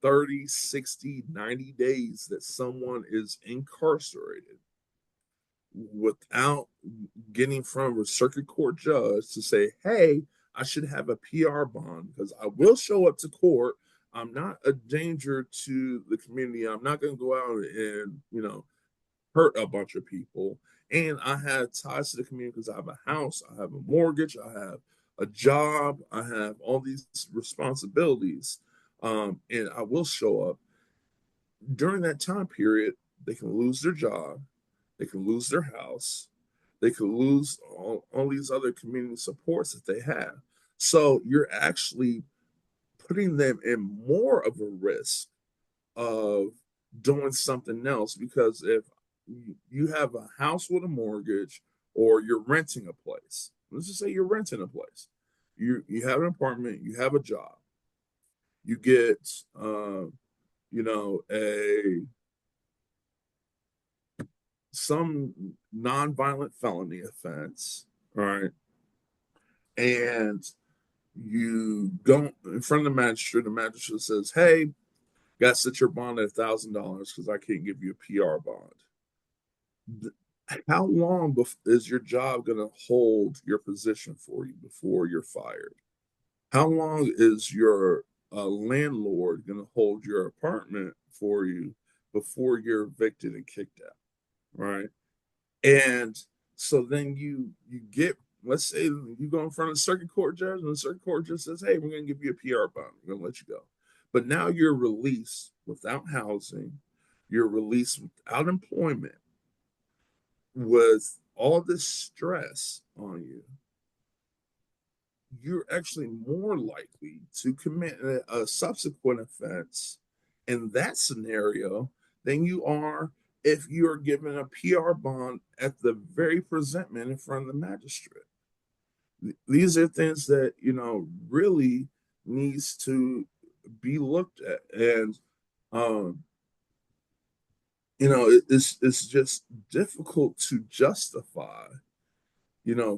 30, 60, 90 days that someone is incarcerated without getting from a circuit court judge to say, hey, I should have a PR bond because I will show up to court. I'm not a danger to the community. I'm not going to go out and, hurt a bunch of people. And I have ties to the community because I have a house, I have a mortgage, I have a job, I have all these responsibilities. And I will show up. During that time period, they can lose their job, they can lose their house, they can lose all these other community supports that they have. So you're actually putting them in more of a risk of doing something else because if you have a house with a mortgage or you're renting a place, let's just say you're renting a place, you have an apartment, you have a job, you get a some non-violent felony offense, all right, and you go in front of the magistrate says, hey, got to set your bond at $1,000 because I can't give you a PR bond. How long is your job going to hold your position for you before you're fired? How long is your landlord going to hold your apartment for you before you're evicted and kicked out? Right. And so then you get, let's say you go in front of the circuit court judge, and the circuit court judge says, hey, we're going to give you a PR bond. We're going to let you go. But now you're released without housing, you're released without employment, with all this stress on you. You're actually more likely to commit a subsequent offense in that scenario than you are if you are given a PR bond at the very presentment in front of the magistrate. These are things that, really needs to be looked at. And, it's just difficult to justify,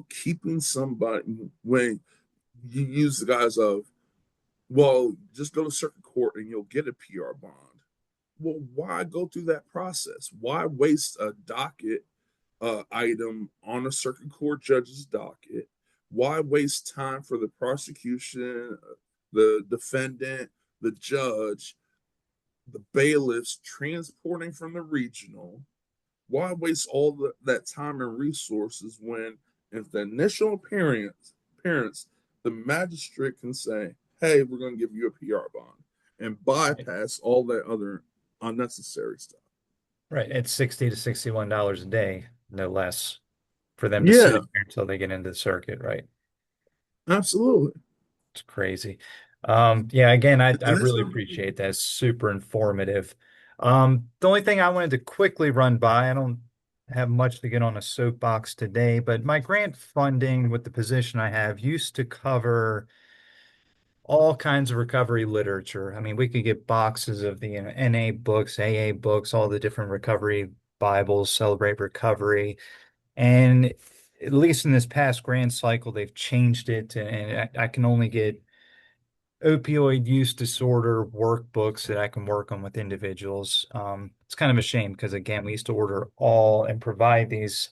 keeping somebody when you use the guise of, well, just go to circuit court and you'll get a PR bond. Well, why go through that process? Why waste a docket item on a circuit court judge's docket? Why waste time for the prosecution, the defendant, the judge, the bailiffs transporting from the regional? Why waste all that time and resources when, if the initial appearance, the magistrate can say, hey, we're going to give you a PR bond and bypass all that other unnecessary stuff. Right. It's $60 to $61 a day, no less, for them to Yeah, sit here until they get into the circuit, right? absolutely. It's crazy. Yeah, again, I And that's really not, appreciate that. It's super informative. The only thing I wanted to quickly run by, I don't have much to get on a soapbox today, but my grant funding with the position I have used to cover all kinds of recovery literature. I mean, we could get boxes of the NA books, AA books, all the different recovery Bibles, Celebrate Recovery. And at least in this past grant cycle, they've changed it, and I can only get opioid use disorder workbooks that I can work on with individuals. It's kind of a shame because, again, we used to order all and provide these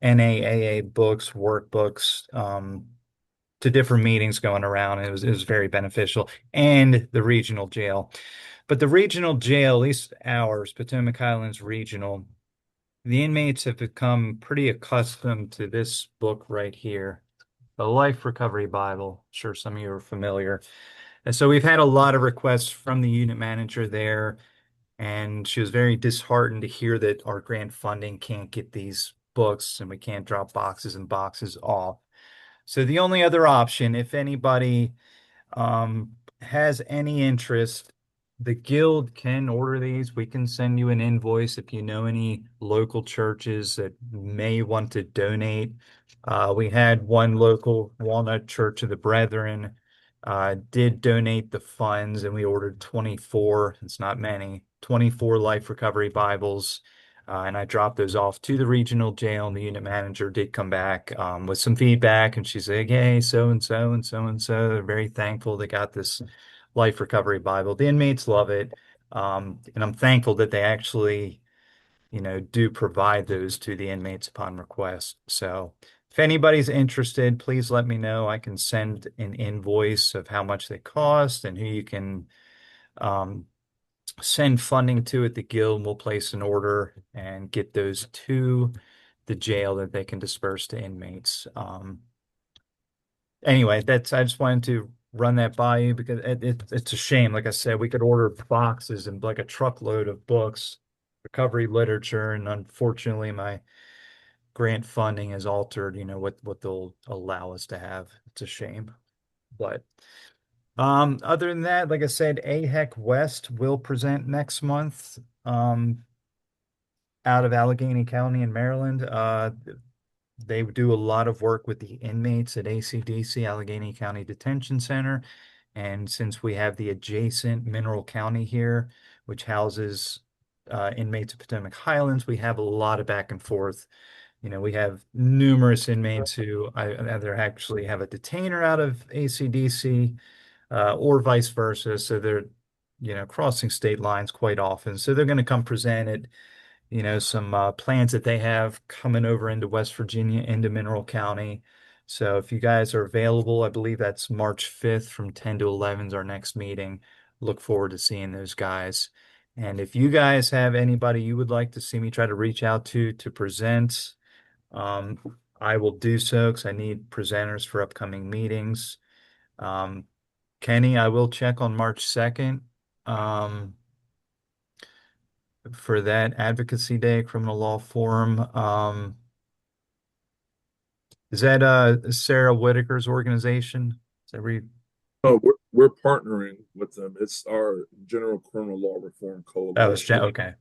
NAAA books, workbooks, to different meetings going around. It was very beneficial, and the regional jail. But the regional jail, at least ours, Potomac Highlands Regional, the inmates have become pretty accustomed to this book right here, the Life Recovery Bible. I'm sure some of you are familiar. And so we've had a lot of requests from the unit manager there, and she was very disheartened to hear that our grant funding can't get these books and we can't drop boxes and boxes off. So the only other option, if anybody has any interest, the guild can order these. We can send you an invoice if you know any local churches that may want to donate. We had one local Walnut Church of the Brethren did donate the funds, and we ordered 24. It's not many, 24 Life Recovery Bibles. And I dropped those off to the regional jail, and the unit manager did come back with some feedback, and she's like, "Hey, so and so and so and so, they're very thankful they got this Life Recovery Bible. The inmates love it. And I'm thankful that they actually, do provide those to the inmates upon request. So if anybody's interested, please let me know. I can send an invoice of how much they cost and who you can um, send funding to at the guild. We'll place an order and get those to the jail that they can disperse to inmates. Anyway, I just wanted to run that by you because it's a shame. Like I said, we could order boxes and like a truckload of books, recovery literature, and unfortunately, my grant funding has altered, what they'll allow us to have. It's a shame. But other than that, like I said, AHEC West will present next month out of Allegheny County in Maryland. They do a lot of work with the inmates at ACDC, Allegheny County Detention Center. And since we have the adjacent Mineral County here, which houses inmates of Potomac Highlands, we have a lot of back and forth. We have numerous inmates who either actually have a detainer out of ACDC or vice versa. So they're, crossing state lines quite often. So they're going to come present at some plans that they have coming over into West Virginia, into Mineral County. So if you guys are available, I believe that's March 5th from 10 to 11 is our next meeting. Look forward to seeing those guys. And if you guys have anybody you would like to see me try to reach out to present, um, I will do so because I need presenters for upcoming meetings. Um, Kenny, I will check on March 2nd. For that Advocacy Day Criminal Law Forum. Is that Sarah Whitaker's organization? Is that where you? Oh, we're partnering with them. It's our General Criminal Law Reform Oh, it's Coalition. okay.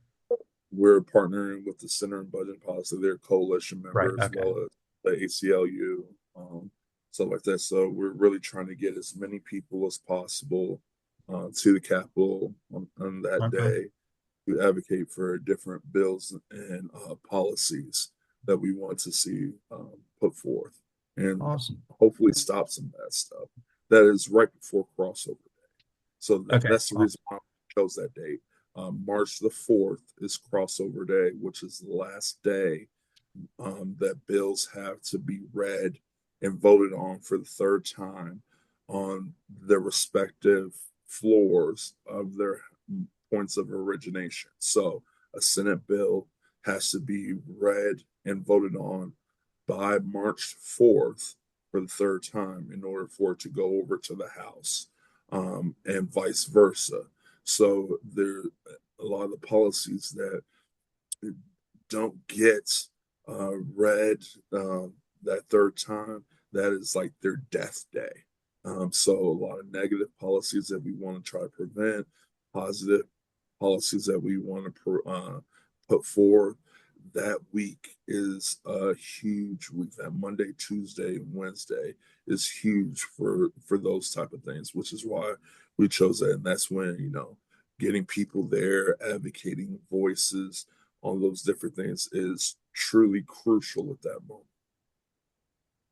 We're partnering with the Center and Budget Policy, their coalition Right. member, as Okay. well as the ACLU, stuff like that. So we're really trying to get as many people as possible to the Capitol on that Okay. day to advocate for different bills and policies that we want to see put forth and Awesome. hopefully stop some bad stuff. That is right before crossover day. So Okay. that's the reason why I chose that date. March the 4th is crossover day, which is the last day that bills have to be read and voted on for the third time on their respective floors of their points of origination. So a Senate bill has to be read and voted on by March 4th for the third time in order for it to go over to the House, and vice versa. So there are a lot of the policies that don't get read that third time. That is like their death day. So a lot of negative policies that we want to try to prevent, positive policies that we want to put forward. That week is a huge week. That Monday, Tuesday, and Wednesday is huge for those type of things, which is why we chose that. And that's when getting people there, advocating voices on those different things is truly crucial at that moment.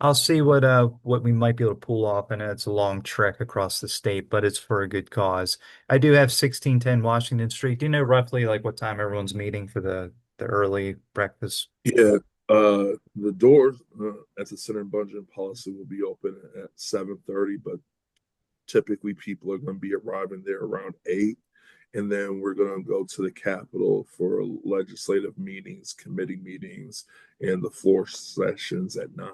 I'll see what we might be able to pull off, and it's a long trek across the state, but it's for a good cause. I do have 1610 Washington Street. Do you know roughly like what time everyone's meeting for the early breakfast? Yeah, the doors at the Center and Budget Policy will be open at 7:30, but typically people are going to be arriving there around 8. And then we're going to go to the Capitol for legislative meetings, committee meetings, and the floor sessions at 9.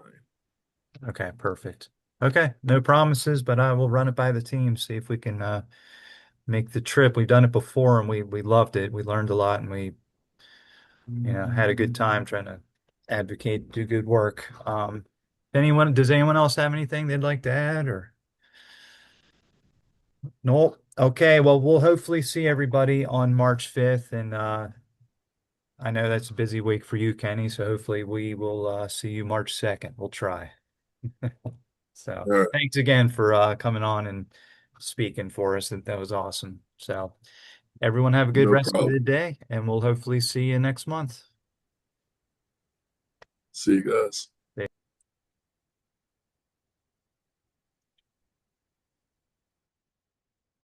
Okay, perfect. Okay, no promises, but I will run it by the team, see if we can make the trip. We've done it before and we loved it. We learned a lot and we, had a good time trying to advocate, do good work. Does anyone else have anything they'd like to add or? Nope. Okay, well, we'll hopefully see everybody on March 5th. And I know that's a busy week for you, Kenny, so hopefully we will see you March 2nd. We'll try. So All right, thanks again for coming on and speaking for us. That was awesome. So everyone have a good no rest of problem. the day, and we'll hopefully see you next month. See you guys.